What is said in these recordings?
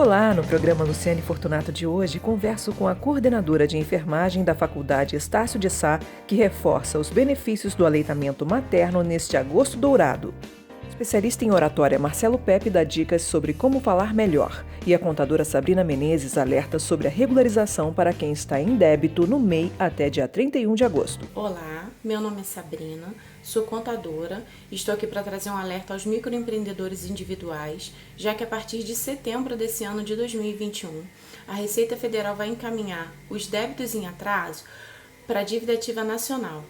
Olá, no programa Luciane Fortunato de hoje, converso com a coordenadora de enfermagem da Faculdade Estácio de Sá, que reforça os benefícios do aleitamento materno neste agosto dourado. Especialista em oratória Marcelo Pepe dá dicas sobre como falar melhor. E a contadora Sabrina Menezes alerta sobre a regularização para quem está em débito no MEI até dia 31 de agosto. Olá, meu nome é Sabrina, sou contadora e estou aqui para trazer um alerta aos microempreendedores individuais, já que a partir de setembro desse ano de 2021, a Receita Federal vai encaminhar os débitos em atraso para a dívida ativa nacional.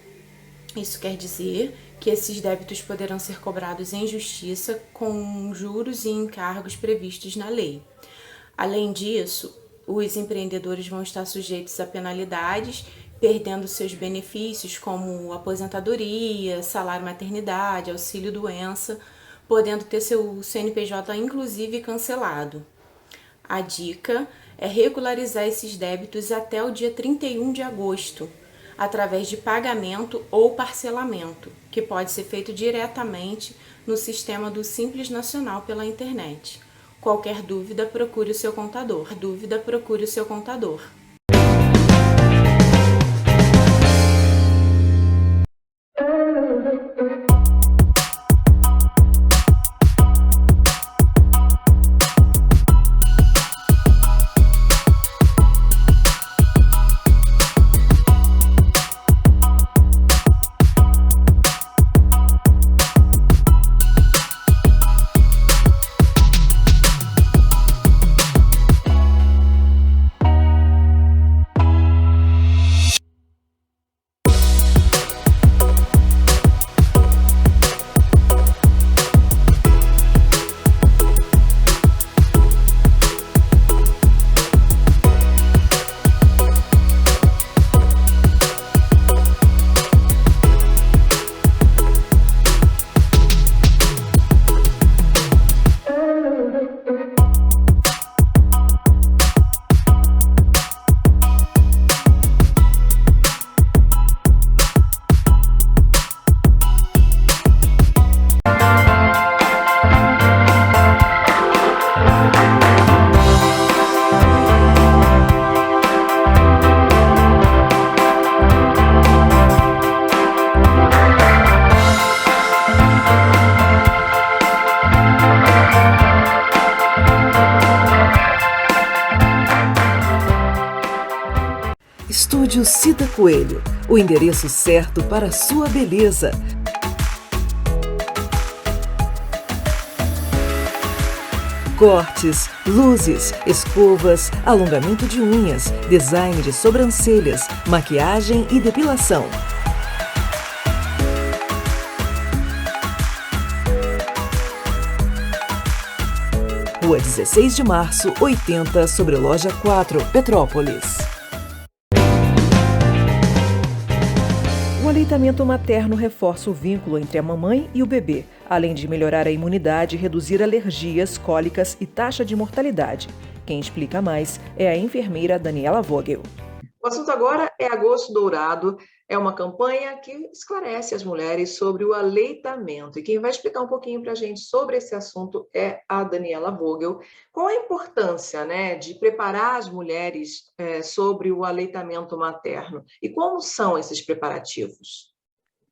Isso quer dizer que esses débitos poderão ser cobrados em justiça com juros e encargos previstos na lei. Além disso, os empreendedores vão estar sujeitos a penalidades, perdendo seus benefícios como aposentadoria, salário maternidade, auxílio-doença, podendo ter seu CNPJ inclusive cancelado. A dica é regularizar esses débitos até o dia 31 de agosto, através de pagamento ou parcelamento, que pode ser feito diretamente no sistema do Simples Nacional pela internet. Qualquer dúvida, procure o seu contador. Estúdio Cida Coelho, o endereço certo para a sua beleza. Cortes, luzes, escovas, alongamento de unhas, design de sobrancelhas, maquiagem e depilação. Rua 16 de Março, 80, sobre Loja 4, Petrópolis. O aleitamento materno reforça o vínculo entre a mamãe e o bebê, além de melhorar a imunidade, reduzir alergias, cólicas e taxa de mortalidade. Quem explica mais é a enfermeira Daniela Vogel. O assunto agora é Agosto Dourado, é uma campanha que esclarece as mulheres sobre o aleitamento. E quem vai explicar um pouquinho para a gente sobre esse assunto é a Daniela Vogel. Qual a importância, de preparar as mulheres sobre o aleitamento materno? E como são esses preparativos?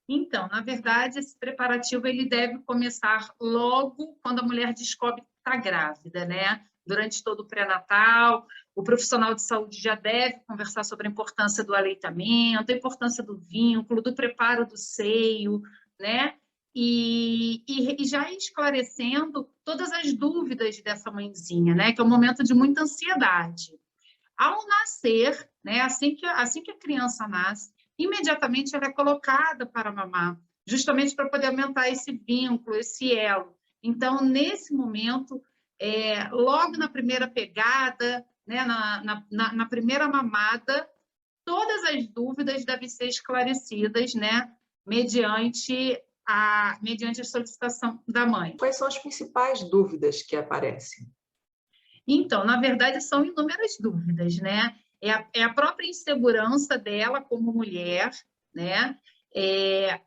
Então, na verdade, esse preparativo ele deve começar logo quando a mulher descobre que está grávida, Durante todo o pré-natal, o profissional de saúde já deve conversar sobre a importância do aleitamento, a importância do vínculo, do preparo do seio, E já esclarecendo todas as dúvidas dessa mãezinha, que é um momento de muita ansiedade. Ao nascer, assim que a criança nasce, imediatamente ela é colocada para mamar, justamente para poder aumentar esse vínculo, esse elo. Então, nesse momento, logo na primeira pegada, na primeira mamada, todas as dúvidas devem ser esclarecidas, mediante a solicitação da mãe. Quais são as principais dúvidas que aparecem? Então, na verdade, são inúmeras dúvidas, É a própria insegurança dela como mulher,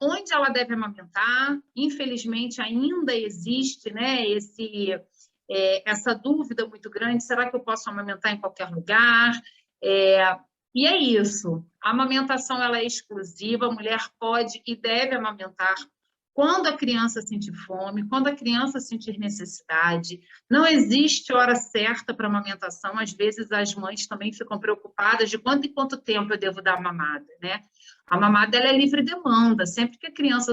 onde ela deve amamentar. Infelizmente, ainda existe essa dúvida muito grande, será que eu posso amamentar em qualquer lugar? E é isso, a amamentação ela é exclusiva, a mulher pode e deve amamentar quando a criança sentir fome, quando a criança sentir necessidade. Não existe hora certa para amamentação, às vezes as mães também ficam preocupadas de quanto em quanto tempo eu devo dar a mamada, né? A mamada ela é livre demanda, sempre que a criança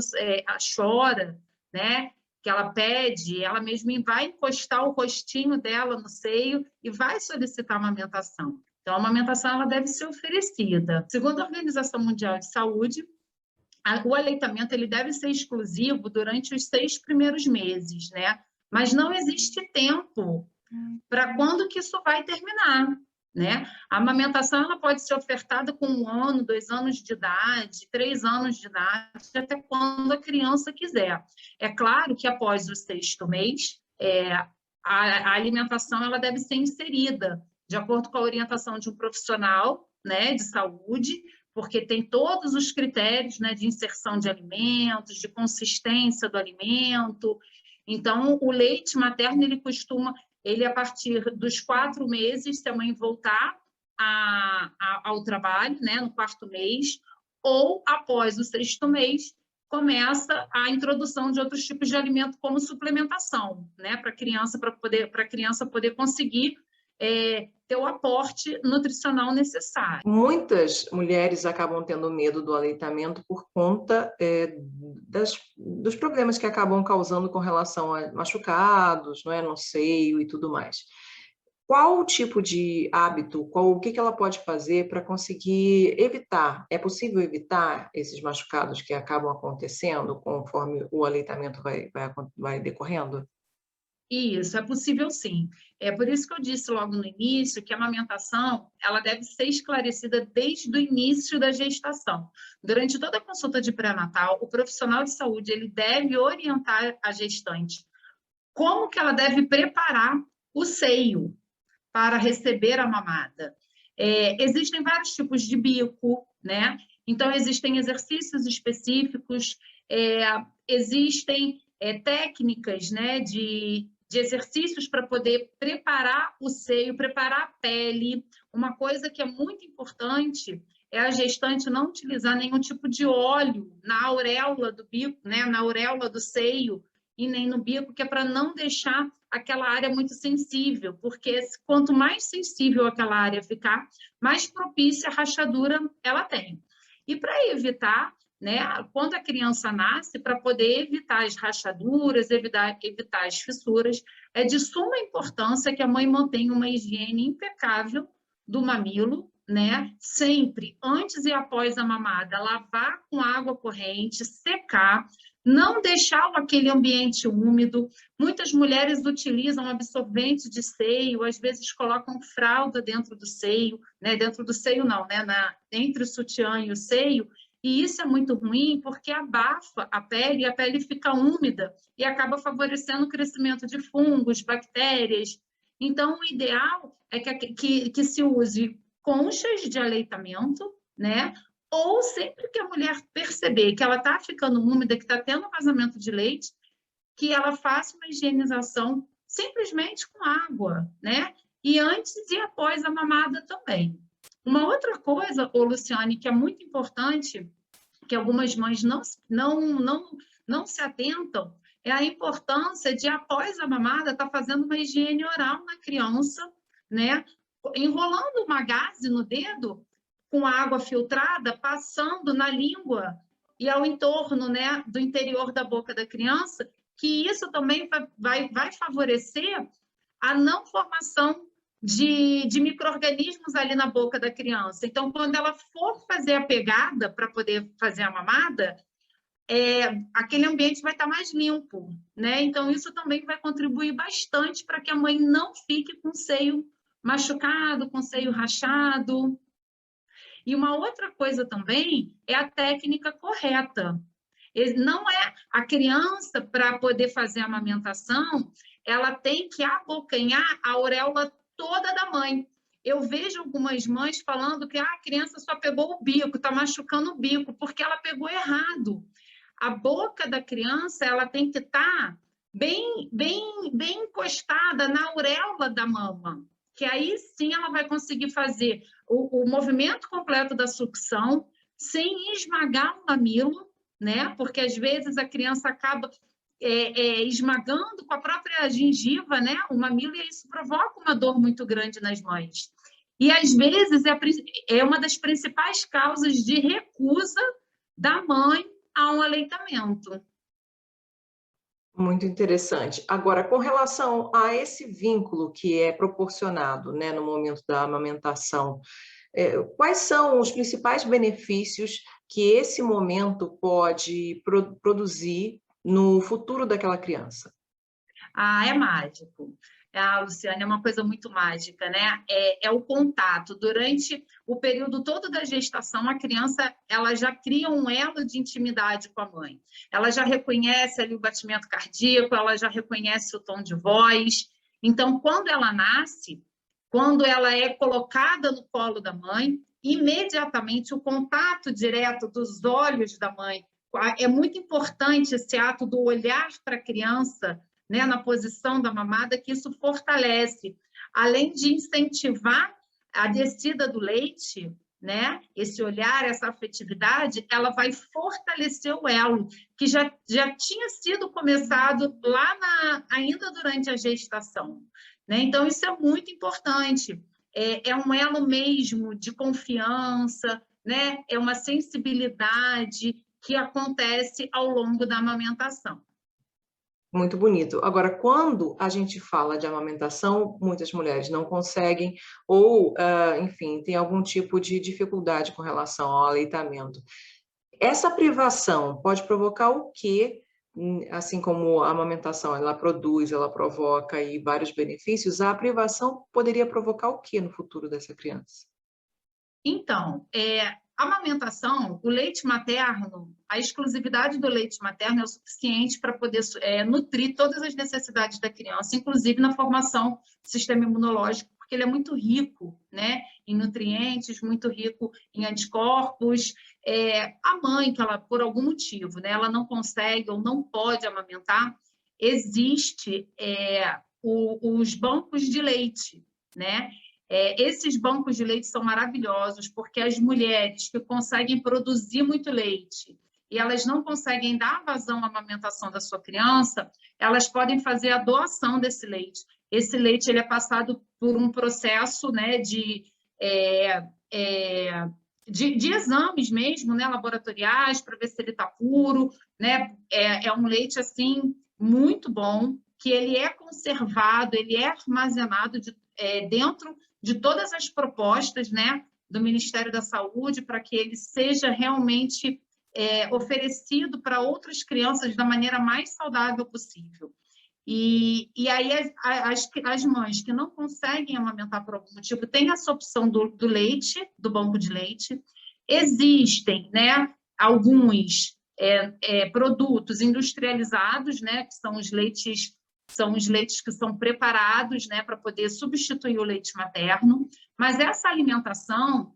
chora, né, que ela pede, ela mesma vai encostar o rostinho dela no seio e vai solicitar a amamentação. Então, a amamentação ela deve ser oferecida. Segundo a Organização Mundial de Saúde, o aleitamento ele deve ser exclusivo durante os 6 primeiros meses, né? Mas não existe tempo para quando que isso vai terminar, né? A amamentação ela pode ser ofertada com 1 ano, 2 anos de idade, 3 anos de idade, até quando a criança quiser. É claro que após o 6º mês, a alimentação ela deve ser inserida de acordo com a orientação de um profissional, né, de saúde, porque tem todos os critérios, né, de inserção de alimentos, de consistência do alimento. Então, o leite materno, ele a partir dos 4 meses, se a mãe voltar ao trabalho, né, no 4º mês, ou após o 6º mês, começa a introdução de outros tipos de alimento, como suplementação, né, para a criança poder conseguir ter o aporte nutricional necessário. Muitas mulheres acabam tendo medo do aleitamento por conta dos problemas que acabam causando com relação a machucados, não é, no seio e tudo mais. Qual o tipo de hábito, o que ela pode fazer para conseguir evitar? É possível evitar esses machucados que acabam acontecendo conforme o aleitamento vai decorrendo? Isso, é possível sim. É por isso que eu disse logo no início que a amamentação ela deve ser esclarecida desde o início da gestação. Durante toda a consulta de pré-natal, o profissional de saúde ele deve orientar a gestante como que ela deve preparar o seio para receber a mamada. Existem vários tipos de bico, né? Então, existem exercícios específicos, existem técnicas, né, de exercícios para poder preparar o seio, preparar a pele. Uma coisa que é muito importante é a gestante não utilizar nenhum tipo de óleo na auréola do bico, né, na auréola do seio, e nem no bico, que é para não deixar aquela área muito sensível, porque quanto mais sensível aquela área ficar, mais propícia a rachadura ela tem. E para evitar, né, quando a criança nasce, para poder evitar as rachaduras, evitar as fissuras, é de suma importância que a mãe mantenha uma higiene impecável do mamilo, né? Sempre, antes e após a mamada, lavar com água corrente, secar, não deixar aquele ambiente úmido. Muitas mulheres utilizam absorvente de seio, às vezes colocam fralda dentro do seio, né? Dentro do seio não, né? Entre o sutiã e o seio, e isso é muito ruim porque abafa a pele e a pele fica úmida e acaba favorecendo o crescimento de fungos, bactérias. Então, o ideal é que se use conchas de aleitamento, né? Ou sempre que a mulher perceber que ela está ficando úmida, que está tendo vazamento de leite, que ela faça uma higienização simplesmente com água, né? E antes e após a mamada também. Uma outra coisa, Luciane, que é muito importante, que algumas mães não se atentam, é a importância de, após a mamada, estar fazendo uma higiene oral na criança, né? Enrolando uma gaze no dedo, com água filtrada, passando na língua e ao entorno, né, do interior da boca da criança, que isso também vai favorecer a não formação de micro-organismos ali na boca da criança. Então, quando ela for fazer a pegada para poder fazer a mamada, aquele ambiente vai estar mais limpo, né? Então, isso também vai contribuir bastante para que a mãe não fique com o seio machucado, com o seio rachado. E uma outra coisa também é a técnica correta. Não é a criança, para poder fazer a amamentação, ela tem que abocanhar a auréola toda da mãe. Eu vejo algumas mães falando que a criança só pegou o bico, está machucando o bico, porque ela pegou errado. A boca da criança ela tem que estar bem encostada na auréola da mama, que aí sim ela vai conseguir fazer o movimento completo da sucção sem esmagar o mamilo, né? Porque às vezes a criança acaba esmagando com a própria gengiva, né? O mamilo, e isso provoca uma dor muito grande nas mães. E às vezes é uma das principais causas de recusa da mãe a um aleitamento. Muito interessante. Agora, com relação a esse vínculo que é proporcionado, né, no momento da amamentação, quais são os principais benefícios que esse momento pode produzir no futuro daquela criança? É mágico. Luciane, é uma coisa muito mágica, né? É o contato. Durante o período todo da gestação, a criança ela já cria um elo de intimidade com a mãe. Ela já reconhece ali o batimento cardíaco, ela já reconhece o tom de voz. Então, quando ela nasce, quando ela é colocada no colo da mãe, imediatamente o contato direto dos olhos da mãe, é muito importante esse ato do olhar para a criança, né, na posição da mamada, que isso fortalece, além de incentivar a descida do leite, né, esse olhar, essa afetividade, ela vai fortalecer o elo, que já tinha sido começado lá ainda durante a gestação, né? Então, isso é muito importante. É um elo mesmo de confiança, né? É uma sensibilidade que acontece ao longo da amamentação. Muito bonito. Agora, quando a gente fala de amamentação, muitas mulheres não conseguem ou, enfim, tem algum tipo de dificuldade com relação ao aleitamento. Essa privação pode provocar o quê? Assim como a amamentação, ela produz, ela provoca aí vários benefícios, a privação poderia provocar o quê no futuro dessa criança? Então, a amamentação, o leite materno, a exclusividade do leite materno é o suficiente para poder nutrir todas as necessidades da criança, inclusive na formação do sistema imunológico, porque ele é muito rico, né, em nutrientes, muito rico em anticorpos. A mãe, que ela, por algum motivo, né, ela não consegue ou não pode amamentar, existe os bancos de leite, né? Esses bancos de leite são maravilhosos, porque as mulheres que conseguem produzir muito leite e elas não conseguem dar vazão à amamentação da sua criança, elas podem fazer a doação desse leite. Esse leite ele é passado por um processo, né, de exames mesmo, né, laboratoriais, para ver se ele está puro, né? É um leite assim muito bom, que ele é conservado, ele é armazenado dentro de todas as propostas, né, do Ministério da Saúde, para que ele seja realmente oferecido para outras crianças da maneira mais saudável possível. E aí as mães que não conseguem amamentar por algum motivo têm essa opção do leite, do banco de leite. Existem, né, alguns produtos industrializados, né, que são os leites que são preparados, né, para poder substituir o leite materno, mas essa alimentação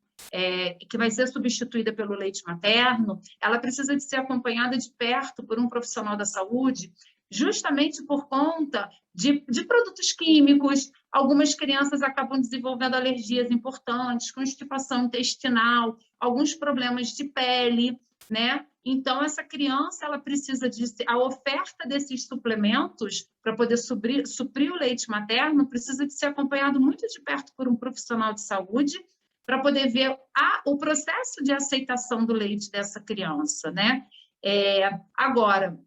que vai ser substituída pelo leite materno, ela precisa de ser acompanhada de perto por um profissional da saúde, justamente por conta de produtos químicos. Algumas crianças acabam desenvolvendo alergias importantes, constipação intestinal, alguns problemas de pele, né? Então, essa criança ela precisa a oferta desses suplementos para poder suprir o leite materno precisa de ser acompanhado muito de perto por um profissional de saúde para poder ver o processo de aceitação do leite dessa criança, né? Agora,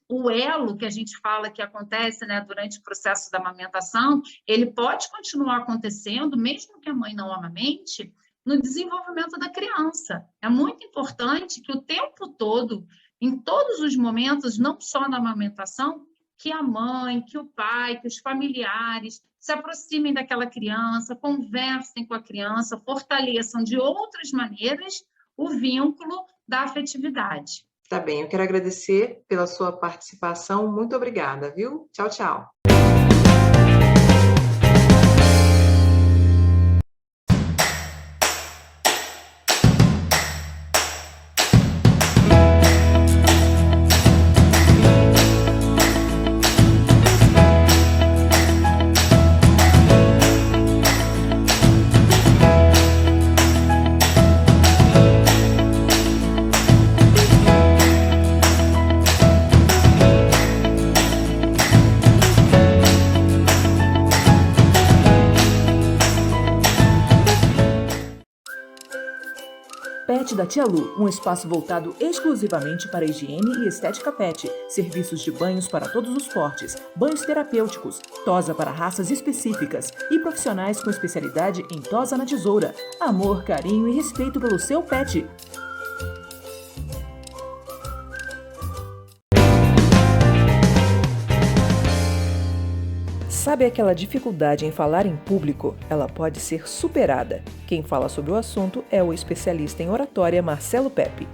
o elo que a gente fala que acontece, né, durante o processo da amamentação, ele pode continuar acontecendo, mesmo que a mãe não amamente, no desenvolvimento da criança. É muito importante que o tempo todo, em todos os momentos, não só na amamentação, que a mãe, que o pai, que os familiares se aproximem daquela criança, conversem com a criança, fortaleçam de outras maneiras o vínculo da afetividade. Tá bem, eu quero agradecer pela sua participação. Muito obrigada, viu? Tchau, tchau. da Tia Lu, um espaço voltado exclusivamente para higiene e estética pet, serviços de banhos para todos os portes, banhos terapêuticos, tosa para raças específicas e profissionais com especialidade em tosa na tesoura, amor, carinho e respeito pelo seu pet. Sabe aquela dificuldade em falar em público? Ela pode ser superada. Quem fala sobre o assunto é o especialista em oratória Marcelo Pepe.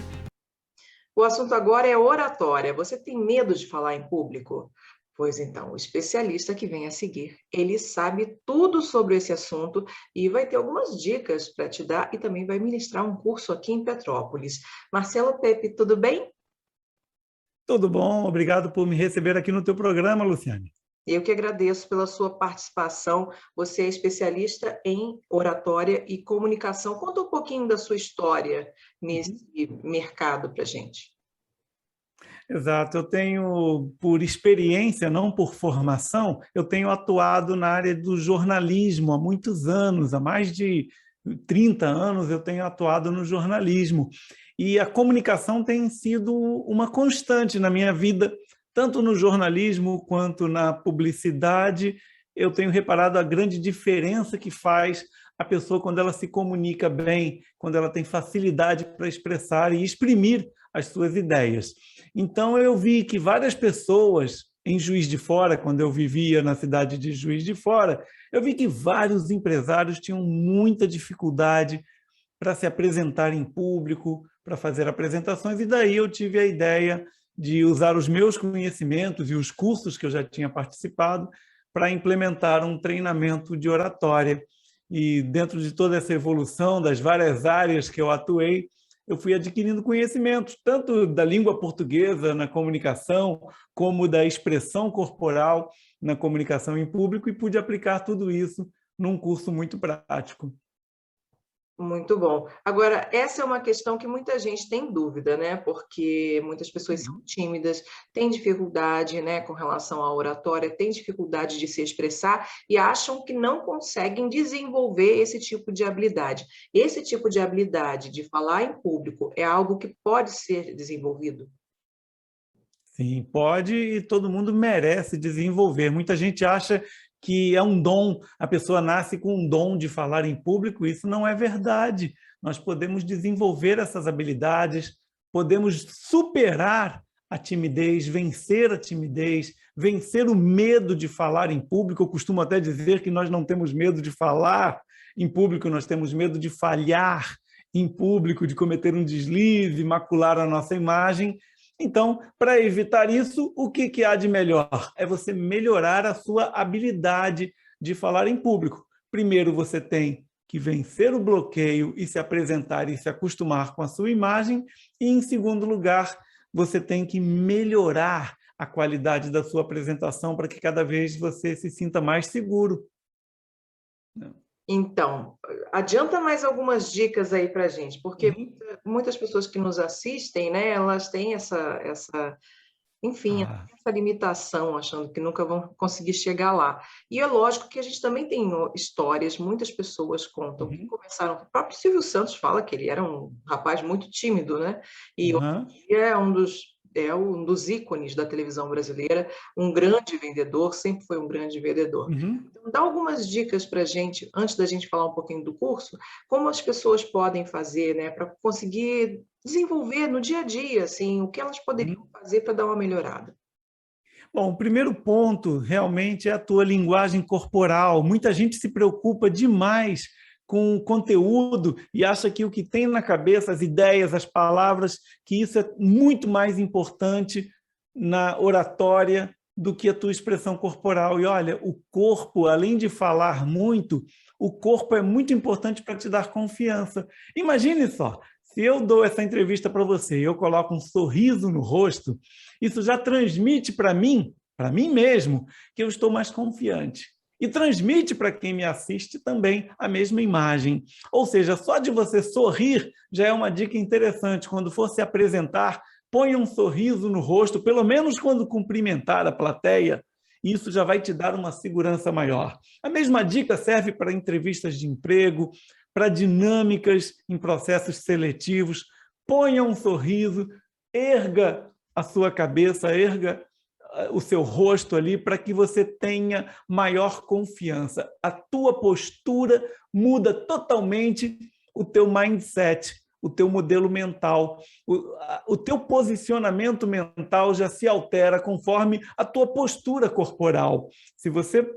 O assunto agora é oratória. Você tem medo de falar em público? Pois então, o especialista que vem a seguir, ele sabe tudo sobre esse assunto e vai ter algumas dicas para te dar e também vai ministrar um curso aqui em Petrópolis. Marcelo Pepe, tudo bem? Tudo bom, obrigado por me receber aqui no teu programa, Luciane. Eu que agradeço pela sua participação. Você é especialista em oratória e comunicação. Conta um pouquinho da sua história nesse mercado para a gente. Exato, eu tenho, por experiência, não por formação, eu tenho atuado na área do jornalismo há muitos anos, há mais de 30 anos eu tenho atuado no jornalismo. E a comunicação tem sido uma constante na minha vida, tanto no jornalismo quanto na publicidade. Eu tenho reparado a grande diferença que faz a pessoa quando ela se comunica bem, quando ela tem facilidade para expressar e exprimir as suas ideias. Então, eu vi que várias pessoas em Juiz de Fora, quando eu vivia na cidade de Juiz de Fora, eu vi que vários empresários tinham muita dificuldade para se apresentar em público, para fazer apresentações, e daí eu tive a ideia de usar os meus conhecimentos e os cursos que eu já tinha participado para implementar um treinamento de oratória. E dentro de toda essa evolução das várias áreas que eu atuei, eu fui adquirindo conhecimentos, tanto da língua portuguesa na comunicação, como da expressão corporal na comunicação em público, e pude aplicar tudo isso num curso muito prático. Muito bom. Agora, essa é uma questão que muita gente tem dúvida, né? Porque muitas pessoas são tímidas, têm dificuldade, né, com relação à oratória, têm dificuldade de se expressar e acham que não conseguem desenvolver esse tipo de habilidade. Esse tipo de habilidade de falar em público é algo que pode ser desenvolvido? Sim, pode, e todo mundo merece desenvolver. Muita gente acha que é um dom, a pessoa nasce com um dom de falar em público. Isso não é verdade. Nós podemos desenvolver essas habilidades, podemos superar a timidez, vencer a timidez, vencer o medo de falar em público. Eu costumo até dizer que nós não temos medo de falar em público, nós temos medo de falhar em público, de cometer um deslize, macular a nossa imagem. Então, para evitar isso, o que há de melhor? É você melhorar a sua habilidade de falar em público. Primeiro, você tem que vencer o bloqueio e se apresentar e se acostumar com a sua imagem. E, em segundo lugar, você tem que melhorar a qualidade da sua apresentação para que cada vez você se sinta mais seguro. Então, adianta mais algumas dicas aí para a gente, porque muitas pessoas que nos assistem, né, elas têm enfim, essa limitação, achando que nunca vão conseguir chegar lá. E é lógico que a gente também tem histórias, muitas pessoas contam que começaram, o próprio Silvio Santos fala que ele era um rapaz muito tímido, né? E hoje é um dos ícones da televisão brasileira, um grande vendedor, sempre foi um grande vendedor. Então, dá algumas dicas para a gente, antes da gente falar um pouquinho do curso, como as pessoas podem fazer, né, para conseguir desenvolver no dia a dia, assim, o que elas poderiam fazer para dar uma melhorada. Bom, o primeiro ponto realmente é a tua linguagem corporal. Muita gente se preocupa demais com o conteúdo e acha que o que tem na cabeça, as ideias, as palavras, que isso é muito mais importante na oratória do que a tua expressão corporal. E olha, o corpo, além de falar muito, o corpo é muito importante para te dar confiança. Imagine só, se eu dou essa entrevista para você e eu coloco um sorriso no rosto, isso já transmite para mim mesmo, que eu estou mais confiante. E transmite para quem me assiste também a mesma imagem. Ou seja, só de você sorrir já é uma dica interessante. Quando for se apresentar, ponha um sorriso no rosto, pelo menos quando cumprimentar a plateia. Isso já vai te dar uma segurança maior. A mesma dica serve para entrevistas de emprego, para dinâmicas em processos seletivos. ponha um sorriso, erga a sua cabeça, erga o seu rosto ali para que você tenha maior confiança. A tua postura muda totalmente o teu mindset, o teu modelo mental. O teu posicionamento mental já se altera conforme a tua postura corporal. Se você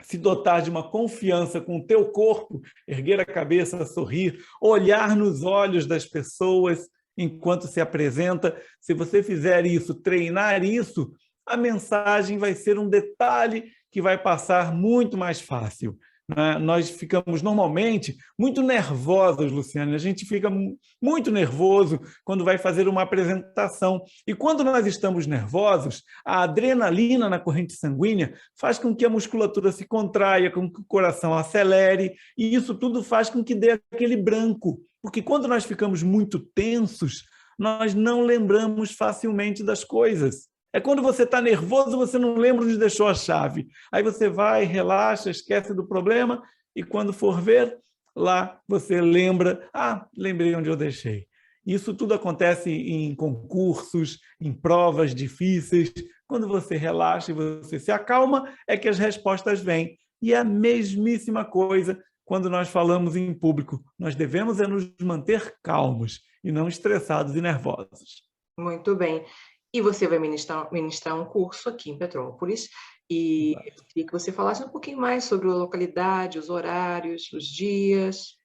se dotar de uma confiança com o teu corpo, erguer a cabeça, sorrir, olhar nos olhos das pessoas enquanto se apresenta, se você fizer isso, treinar isso, a mensagem vai ser um detalhe que vai passar muito mais fácil. Nós ficamos normalmente muito nervosos, Luciane, a gente fica muito nervoso quando vai fazer uma apresentação. E quando nós estamos nervosos, a adrenalina na corrente sanguínea faz com que a musculatura se contraia, com que o coração acelere, e isso tudo faz com que dê aquele branco. Porque quando nós ficamos muito tensos, nós não lembramos facilmente das coisas. É quando você está nervoso, você não lembra onde deixou a chave. Aí você vai, relaxa, esquece do problema e quando for ver, lá você lembra, lembrei onde eu deixei. Isso tudo acontece em concursos, em provas difíceis. Quando você relaxa e você se acalma, é que as respostas vêm. E é a mesmíssima coisa quando nós falamos em público. Nós devemos nos manter calmos e não estressados e nervosos. Muito bem. E você vai ministrar um curso aqui em Petrópolis, e eu queria que você falasse um pouquinho mais sobre a localidade, os horários, os dias.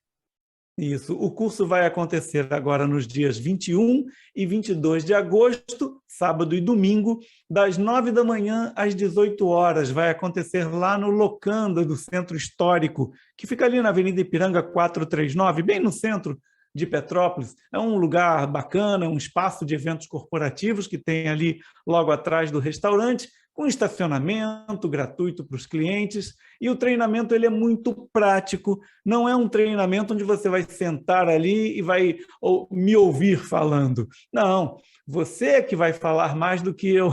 Isso, o curso vai acontecer agora nos dias 21 e 22 de agosto, sábado e domingo, das 9 da manhã às 18 horas. Vai acontecer lá no Locanda, do Centro Histórico, que fica ali na Avenida Ipiranga 439, bem no centro de Petrópolis. É um lugar bacana, um espaço de eventos corporativos que tem ali logo atrás do restaurante, com estacionamento gratuito para os clientes, e o treinamento ele é muito prático, não é um treinamento onde você vai sentar ali e vai me ouvir falando. Não, você é que vai falar mais do que eu,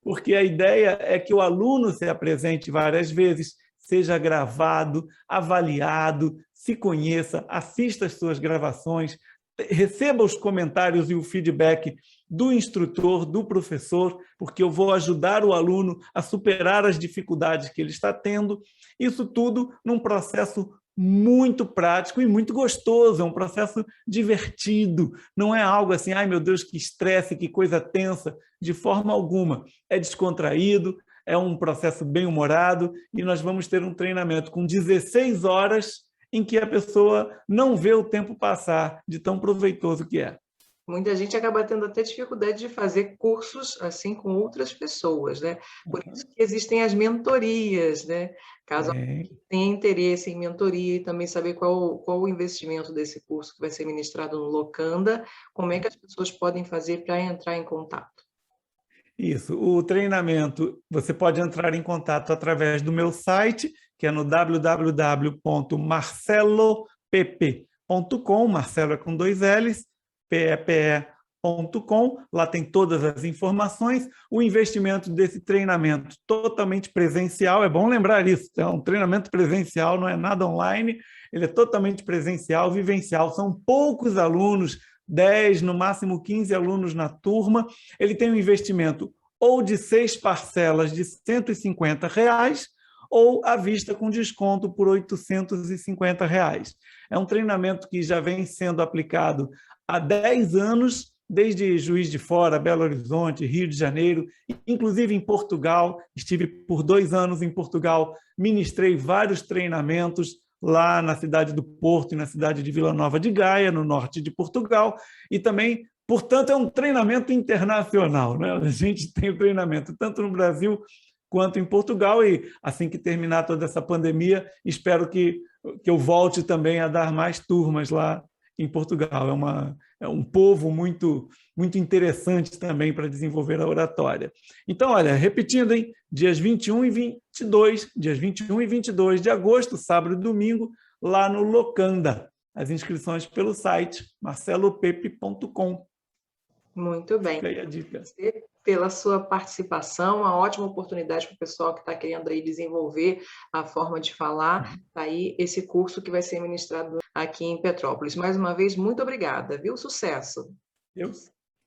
porque a ideia é que o aluno se apresente várias vezes, seja gravado, avaliado, se conheça, assista às suas gravações, receba os comentários e o feedback do instrutor, do professor, porque eu vou ajudar o aluno a superar as dificuldades que ele está tendo. Isso tudo num processo muito prático e muito gostoso, é um processo divertido, não é algo assim, ai meu Deus, que estresse, que coisa tensa, de forma alguma. É descontraído, é um processo bem-humorado e nós vamos ter um treinamento com 16 horas em que a pessoa não vê o tempo passar, de tão proveitoso que é. Muita gente acaba tendo até dificuldade de fazer cursos assim com outras pessoas, né? Por isso que existem as mentorias, né? Caso alguém tenha interesse em mentoria e também saber qual o investimento desse curso que vai ser ministrado no Locanda, como é que as pessoas podem fazer para entrar em contato? Isso, o treinamento, você pode entrar em contato através do meu site, que é no www.marcelopepe.com, Marcelo é com 2 L's, pepe.com, lá tem todas as informações. O investimento desse treinamento totalmente presencial, é bom lembrar isso, é um treinamento presencial, não é nada online, ele é totalmente presencial, vivencial, são poucos alunos, 10, no máximo 15 alunos na turma. Ele tem um investimento ou de 6 parcelas de R$ 150, ou à vista com desconto por R$ 850. É um treinamento que já vem sendo aplicado há 10 anos, desde Juiz de Fora, Belo Horizonte, Rio de Janeiro, inclusive em Portugal. Estive por 2 anos em Portugal, ministrei vários treinamentos lá na cidade do Porto e na cidade de Vila Nova de Gaia, no norte de Portugal, e também, portanto, é um treinamento internacional, né? A gente tem o treinamento tanto no Brasil quanto em Portugal, e assim que terminar toda essa pandemia, espero que eu volte também a dar mais turmas lá em Portugal. É um povo muito, muito interessante também para desenvolver a oratória. Então, olha, repetindo, hein? Dias 21 e 22 de agosto, sábado e domingo, lá no Locanda. As inscrições pelo site marcelopepe.com. Muito bem. Fica aí a dica. Pela sua participação, uma ótima oportunidade para o pessoal que está querendo aí desenvolver a forma de falar, aí esse curso que vai ser ministrado aqui em Petrópolis. Mais uma vez, muito obrigada, viu? Sucesso! Eu,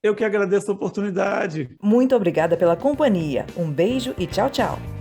eu que agradeço a oportunidade. Muito obrigada pela companhia. Um beijo e tchau, tchau.